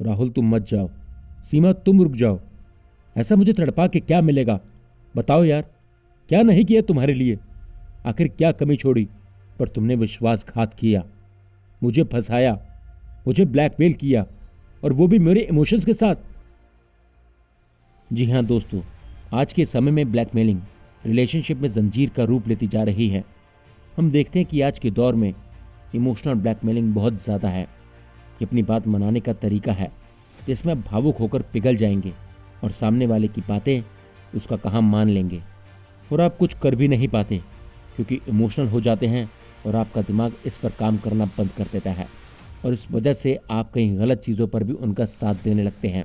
राहुल तुम मत जाओ, सीमा तुम रुक जाओ। ऐसा मुझे तड़पा के क्या मिलेगा? बताओ यार, क्या नहीं किया तुम्हारे लिए? आखिर क्या कमी छोड़ी? पर तुमने विश्वासघात किया, मुझे फंसाया, मुझे ब्लैकमेल किया, और वो भी मेरे इमोशंस के साथ। जी हाँ दोस्तों, आज के समय में ब्लैकमेलिंग रिलेशनशिप में जंजीर का रूप लेती जा रही है। हम देखते हैं कि आज के दौर में इमोशनल ब्लैकमेलिंग बहुत ज़्यादा है। ये अपनी बात मनाने का तरीका है जिसमें आप भावुक होकर पिघल जाएंगे और सामने वाले की बातें उसका कहा मान लेंगे, और आप कुछ कर भी नहीं पाते क्योंकि इमोशनल हो जाते हैं और आपका दिमाग इस पर काम करना बंद कर देता है, और इस वजह से आप कई गलत चीज़ों पर भी उनका साथ देने लगते हैं।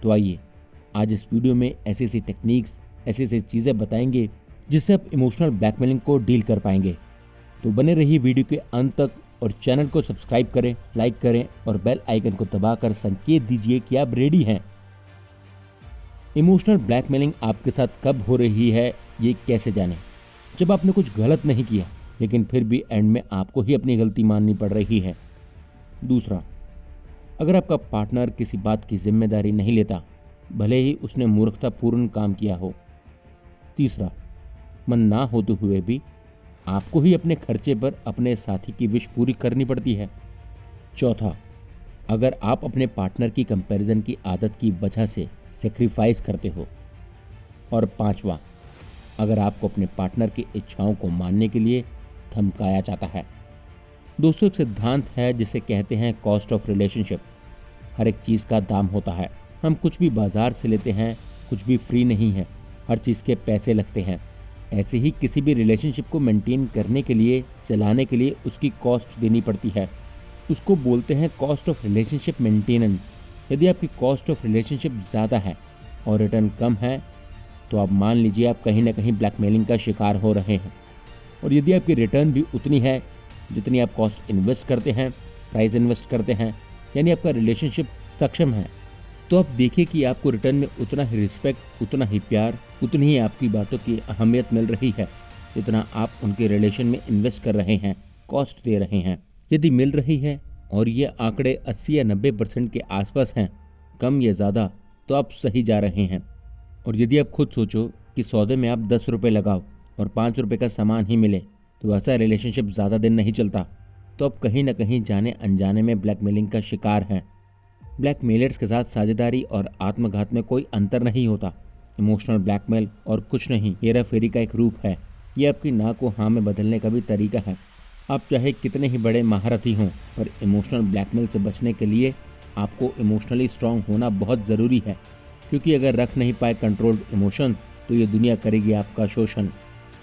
तो आइए आज इस वीडियो में ऐसी ऐसी टेक्निक्स, ऐसी ऐसी चीज़ें बताएंगे जिससे आप इमोशनल ब्लैकमेलिंग को डील कर पाएंगे। तो बने रहिए वीडियो के अंत तक और चैनल को सब्सक्राइब करें, लाइक करें और बेल आइकन को दबाकर संकेत दीजिए कि आप रेडी हैं। इमोशनल ब्लैकमेलिंग आपके साथ कब हो रही है ये कैसे जानें? जब आपने कुछ गलत नहीं किया लेकिन फिर भी एंड में आपको ही अपनी गलती माननी पड़ रही है। दूसरा, अगर आपका पार्टनर किसी बात की जिम्मेदारी नहीं लेता, भले ही उसने मूर्खतापूर्ण काम किया हो। तीसरा, मन ना होते हुए भी आपको ही अपने खर्चे पर अपने साथी की विश पूरी करनी पड़ती है। चौथा, अगर आप अपने पार्टनर की कंपैरिजन की आदत की वजह से सेक्रीफाइस करते हो। और पांचवा, अगर आपको अपने पार्टनर की इच्छाओं को मानने के लिए धमकाया जाता है। दोस्तों, एक सिद्धांत है जिसे कहते हैं कॉस्ट ऑफ रिलेशनशिप। हर एक चीज़ का दाम होता है। हम कुछ भी बाजार से लेते हैं, कुछ भी फ्री नहीं है, हर चीज़ के पैसे लगते हैं। ऐसे ही किसी भी रिलेशनशिप को मेंटेन करने के लिए, चलाने के लिए उसकी कॉस्ट देनी पड़ती है। उसको बोलते हैं कॉस्ट ऑफ रिलेशनशिप मेंटेनेंस। यदि आपकी कॉस्ट ऑफ रिलेशनशिप ज़्यादा है और रिटर्न कम है तो आप मान लीजिए आप कहीं ना कहीं ब्लैकमेलिंग का शिकार हो रहे हैं। और यदि आपकी रिटर्न भी उतनी है जितनी आप कॉस्ट इन्वेस्ट करते हैं, प्राइस इन्वेस्ट करते हैं, यानी आपका रिलेशनशिप सक्षम है, तो आप देखिए कि आपको रिटर्न में उतना ही रिस्पेक्ट, उतना ही प्यार, उतनी ही आपकी बातों की अहमियत मिल रही है जितना आप उनके रिलेशन में इन्वेस्ट कर रहे हैं, कॉस्ट दे रहे हैं। यदि मिल रही है और ये आंकड़े 80 या 90% के आसपास हैं, कम या ज़्यादा, तो आप सही जा रहे हैं। और यदि आप खुद सोचो कि सौदे में आप 10 रुपये लगाओ और 5 रुपये का सामान ही मिले, तो ऐसा रिलेशनशिप ज़्यादा दिन नहीं चलता। तो आप कहीं ना कहीं जाने अनजाने में ब्लैकमेलिंग का शिकार हैं। ब्लैकमेलर्स के साथ साझेदारी और आत्मघात में कोई अंतर नहीं होता। इमोशनल ब्लैकमेल और कुछ नहीं, हेरा फेरी का एक रूप है। ये आपकी ना को हाँ में बदलने का भी तरीका है। आप चाहे कितने ही बड़े महारथी हों, पर इमोशनल ब्लैकमेल से बचने के लिए आपको इमोशनली स्ट्रांग होना बहुत ज़रूरी है, क्योंकि अगर रख नहीं पाए कंट्रोल्ड इमोशंस तो ये दुनिया करेगी आपका शोषण।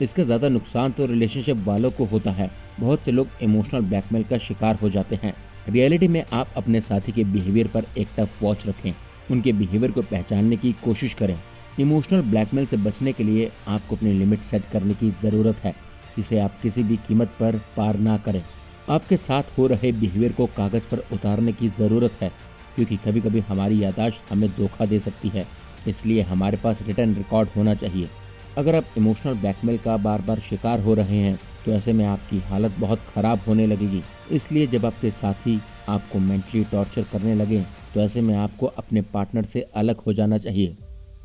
इसका ज़्यादा नुकसान तो रिलेशनशिप वालों को होता है। बहुत से लोग इमोशनल ब्लैकमेल का शिकार हो जाते हैं। रियलिटी में आप अपने साथी के बिहेवियर पर एक टफ वॉच रखें, उनके बिहेवियर को पहचानने की कोशिश करें। इमोशनल ब्लैकमेल से बचने के लिए आपको अपनी लिमिट सेट करने की ज़रूरत है, जिसे आप किसी भी कीमत पर पार ना करें। आपके साथ हो रहे बिहेवियर को कागज़ पर उतारने की ज़रूरत है, क्योंकि कभी कभी हमारी याददाश्त हमें धोखा दे सकती है। इसलिए हमारे पास रिटर्न रिकॉर्ड होना चाहिए। अगर आप इमोशनल ब्लैकमेल का बार बार शिकार हो रहे हैं तो ऐसे में आपकी हालत बहुत ख़राब होने लगेगी। इसलिए जब आपके साथी आपको मेंटली टॉर्चर करने लगे तो ऐसे में आपको अपने पार्टनर से अलग हो जाना चाहिए।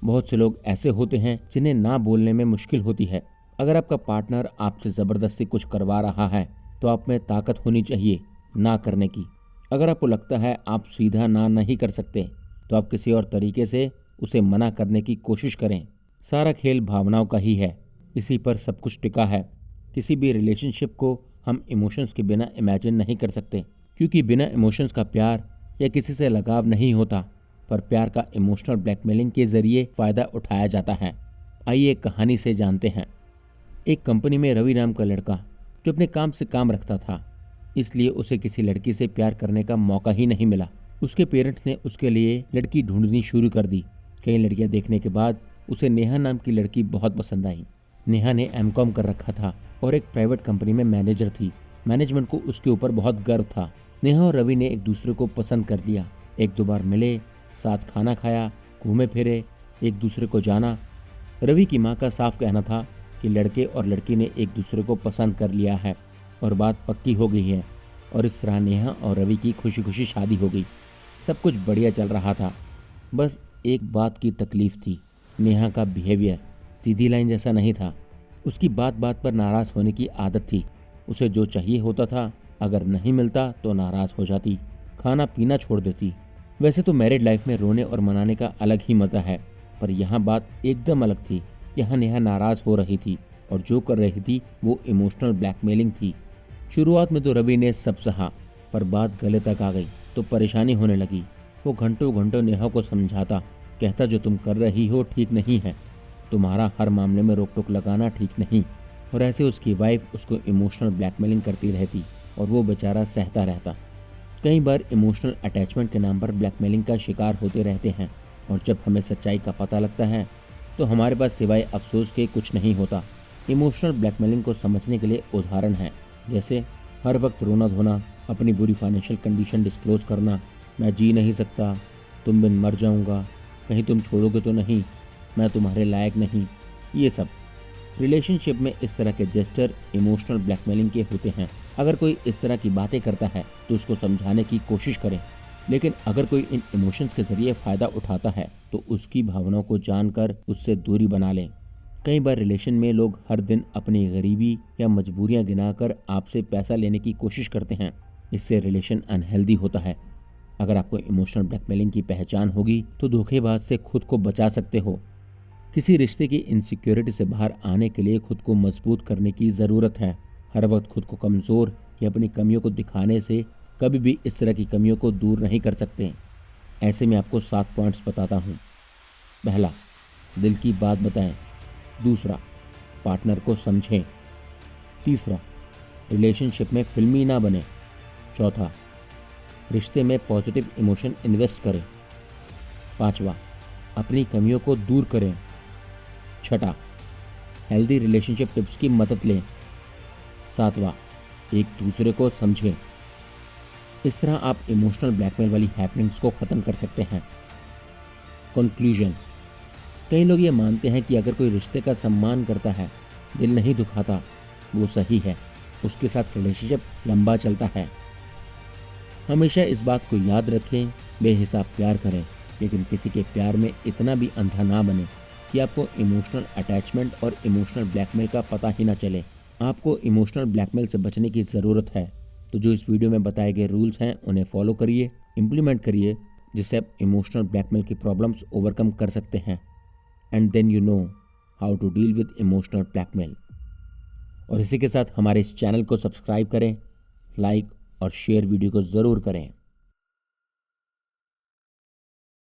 बहुत से लोग ऐसे होते हैं जिन्हें ना बोलने में मुश्किल होती है। अगर आपका पार्टनर आपसे ज़बरदस्ती कुछ करवा रहा है तो आप में ताकत होनी चाहिए ना करने की। अगर आपको लगता है आप सीधा ना नहीं कर सकते तो आप किसी और तरीके से उसे मना करने की कोशिश करें। सारा खेल भावनाओं का ही है, इसी पर सब कुछ टिका है। किसी भी रिलेशनशिप को हम इमोशंस के बिना इमेजिन नहीं कर सकते, क्योंकि बिना इमोशंस का प्यार या किसी से लगाव नहीं होता। पर प्यार का इमोशनल ब्लैकमेलिंग के जरिए फ़ायदा उठाया जाता है। आइए एक कहानी से जानते हैं। एक कंपनी में रवि नाम का लड़का जो अपने काम से काम रखता था, इसलिए उसे किसी लड़की से प्यार करने का मौका ही नहीं मिला। उसके पेरेंट्स ने उसके लिए लड़की ढूंढनी शुरू कर दी। कई लड़कियां देखने के बाद उसे नेहा नाम की लड़की बहुत पसंद आई। नेहा ने एमकॉम कर रखा था और एक प्राइवेट कंपनी में मैनेजर थी। मैनेजमेंट को उसके ऊपर बहुत गर्व था। नेहा और रवि ने एक दूसरे को पसंद कर लिया। एक दो बार मिले, साथ खाना खाया, घूमे फिरे, एक दूसरे को जाना। रवि की माँ का साफ कहना था कि लड़के और लड़की ने एक दूसरे को पसंद कर लिया है और बात पक्की हो गई है। और इस तरह नेहा और रवि की खुशी खुशी शादी हो गई। सब कुछ बढ़िया चल रहा था। बस एक बात की तकलीफ थी, नेहा का बिहेवियर सीधी लाइन जैसा नहीं था। उसकी बात बात पर नाराज़ होने की आदत थी। उसे जो चाहिए होता था, अगर नहीं मिलता तो नाराज़ हो जाती, खाना पीना छोड़ देती। वैसे तो मैरिड लाइफ में रोने और मनाने का अलग ही मज़ा है, पर यहाँ बात एकदम अलग थी। यहाँ नेहा नाराज़ हो रही थी और जो कर रही थी वो इमोशनल ब्लैकमेलिंग थी। शुरुआत में तो रवि ने सब सहा, पर बात गले तक आ गई तो परेशानी होने लगी। वो घंटों घंटों नेहा को समझाता, कहता जो तुम कर रही हो ठीक नहीं है, तुम्हारा हर मामले में रोक टोक लगाना ठीक नहीं। और ऐसे उसकी वाइफ उसको इमोशनल ब्लैकमेलिंग करती रहती और वो बेचारा सहता रहता। कई बार इमोशनल अटैचमेंट के नाम पर ब्लैकमेलिंग का शिकार होते रहते हैं और जब हमें सच्चाई का पता लगता है तो हमारे पास सिवाय अफसोस के कुछ नहीं होता। इमोशनल ब्लैकमेलिंग को समझने के लिए उदाहरण है, जैसे हर वक्त रोना धोना, अपनी बुरी फाइनेंशियल कंडीशन डिस्क्लोज करना, मैं जी नहीं सकता, तुम बिन मर जाऊंगा, कहीं तुम छोड़ोगे तो नहीं, मैं तुम्हारे लायक नहीं। ये सब रिलेशनशिप में इस तरह के जेस्चर इमोशनल ब्लैकमेलिंग के होते हैं। अगर कोई इस तरह की बातें करता है तो उसको समझाने की कोशिश करें, लेकिन अगर कोई इन इमोशंस के जरिए फ़ायदा उठाता है तो उसकी भावनाओं को जानकर उससे दूरी बना लें। कई बार रिलेशन में लोग हर दिन अपनी गरीबी या मजबूरियां गिनाकर आपसे पैसा लेने की कोशिश करते हैं। इससे रिलेशन अनहेल्दी होता है। अगर आपको इमोशनल ब्लैकमेलिंग की पहचान होगी तो धोखेबाज से खुद को बचा सकते हो। किसी रिश्ते की इनसिक्योरिटी से बाहर आने के लिए खुद को मजबूत करने की ज़रूरत है। हर वक्त खुद को कमज़ोर या अपनी कमियों को दिखाने से कभी भी इस तरह की कमियों को दूर नहीं कर सकते। ऐसे में आपको 7 पॉइंट्स बताता हूँ। पहला, दिल की बात बताएं। दूसरा, पार्टनर को समझें। तीसरा, रिलेशनशिप में फिल्मी ना बने। चौथा, रिश्ते में पॉजिटिव इमोशन इन्वेस्ट करें। पांचवा, अपनी कमियों को दूर करें। छठा, हेल्दी रिलेशनशिप टिप्स की मदद लें। सातवां, एक दूसरे को समझें। इस तरह आप इमोशनल ब्लैकमेल वाली हैपनिंग्स को ख़त्म कर सकते हैं। कंक्लूजन, कई लोग ये मानते हैं कि अगर कोई रिश्ते का सम्मान करता है, दिल नहीं दुखाता, वो सही है, उसके साथ रिलेशनशिप लंबा चलता है। हमेशा इस बात को याद रखें, बेहिसाब प्यार करें, लेकिन किसी के प्यार में इतना भी अंधा ना बने कि आपको इमोशनल अटैचमेंट और इमोशनल ब्लैकमेल का पता ही ना चले। आपको इमोशनल ब्लैकमेल से बचने की ज़रूरत है, तो जो इस वीडियो में बताए गए रूल्स हैं उन्हें फॉलो करिए, इम्प्लीमेंट करिए, जिससे आप इमोशनल ब्लैकमेल की प्रॉब्लम्स ओवरकम कर सकते हैं। And then you know how to deal with emotional blackmail. और इसी के साथ हमारे इस चैनल को सब्सक्राइब करें, लाइक और शेयर वीडियो को ज़रूर करें।